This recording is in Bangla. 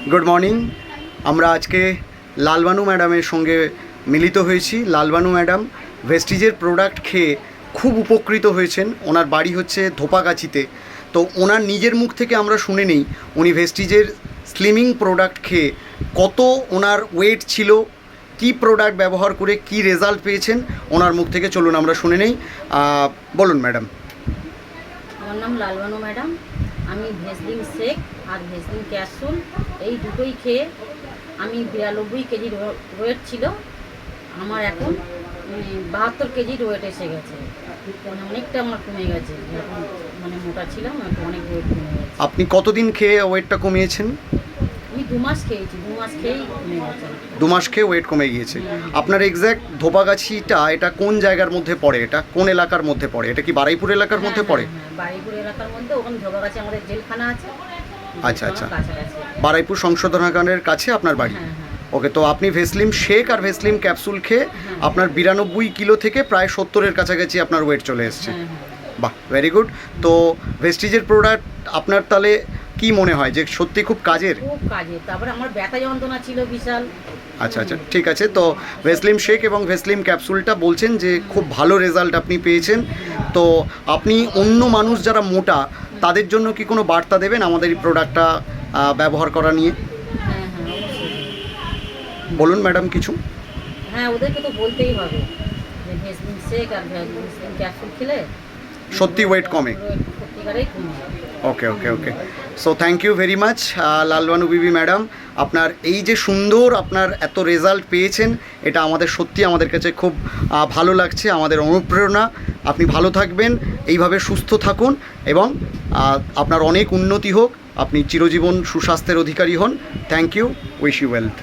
Good morning. আমরা আজকে লালবানু ম্যাডামের সঙ্গে মিলিত হয়েছি। লালবানু ম্যাডাম ভেস্টিজের প্রোডাক্ট খেয়ে খুব উপকৃত হয়েছেন। ওনার বাড়ি হচ্ছে ধোপাগাছিতে। তো ওনার নিজের মুখ থেকে আমরা শুনে নিই উনি ভেস্টিজের স্লিমিং প্রোডাক্ট খেয়ে কত ওনার ওয়েট ছিল, কি প্রোডাক্ট ব্যবহার করে কি রেজাল্ট পেয়েছেন ওনার মুখ থেকে। চলুন আমরা শুনে নেই। বলুন ম্যাডাম। আমার নাম লালবানু ম্যাডাম। আমি ভেসলিন শেক আর ভেসলিন ক্যাপসুল এই দুটোই খেয়ে আমি 92 কেজির ওয়েট ছিল, আমার এখন 72 কেজির ওয়েট এসে গেছে। মানে অনেকটা আমার কমে গেছে। এখন মানে মোটা ছিলাম, এখন অনেক ওয়েট কমে গেছে। আপনি কতদিন খেয়ে ওয়েটটা কমিয়েছেন? আমি 2 মাস খেয়েছি, 2 মাস খেয়েই কমে গেছে। 2 মাস খেয়ে ওয়েট কমে গিয়েছে। আপনার এক্স্যাক্ট ধোপাগাছিটা এটা কোন জায়গার মধ্যে পড়ে? এটা কোন এলাকার মধ্যে পড়ে? এটা কি বারুইপুর এলাকার মধ্যে পড়ে? হ্যাঁ, বারুইপুর এলাকার মধ্যে। ওখানে ধোপাগাছি আমাদের জেলখানা আছে। আচ্ছা আচ্ছা, কাছাকাছি বারুইপুর সংশোধনাগারের কাছে আপনার বাড়ি। হ্যাঁ হ্যাঁ। ওকে, তো আপনি ভেসলিম শেক আর ভেসলিম ক্যাপসুল খেয়ে আপনার 92 কিলো থেকে প্রায় 70-এর কাছাকাছি আপনার ওয়েট চলে এসছে। হ্যাঁ হ্যাঁ। বাহ, ভেরি গুড। তো ভেস্টিজের প্রোডাক্ট আপনার তাহলে কি মনে হয় যে সত্যি খুব কাজের? খুব কাজে। তারপরে আমার ব্যথা যন্ত্রণা ছিল বিশাল। আচ্ছা আচ্ছা, ঠিক আছে। তো ভেসলিম শেক এবং ভেসলিম ক্যাপসুলটা বলছেন যে খুব ভালো রেজাল্ট আপনি পেয়েছেন। তো আপনি অন্য মানুষ যারা মোটা তাদের জন্য কি কোনো বার্তা দেবেন আমাদের এই প্রোডাক্টটা ব্যবহার করা নিয়ে? হ্যাঁ হ্যাঁ, অবশ্যই। বলুন ম্যাডাম কিছু। হ্যাঁ, ওদেরকে তো বলতেই হবে যে ভেসলিন শেক আর ভেসলিন ক্যাপসুল খেলে সত্যি ওয়েট কমে। সত্যিকারেই কমে যাবে। Okay okay okay, so thank you very much Lalbanu Bibi madam. আপনার এই যে সুন্দর আপনার এত রেজাল্ট পেয়েছেন, এটা আমাদের সত্যি আমাদের কাছে খুব ভালো লাগছে, আমাদের অনুপ্রেরণা। আপনি ভালো থাকবেন, এইভাবে সুস্থ থাকুন এবং আপনার অনেক উন্নতি হোক, আপনি চিরজীবন সুস্বাস্থ্যের অধিকারী হন। Thank you, wish you wealth.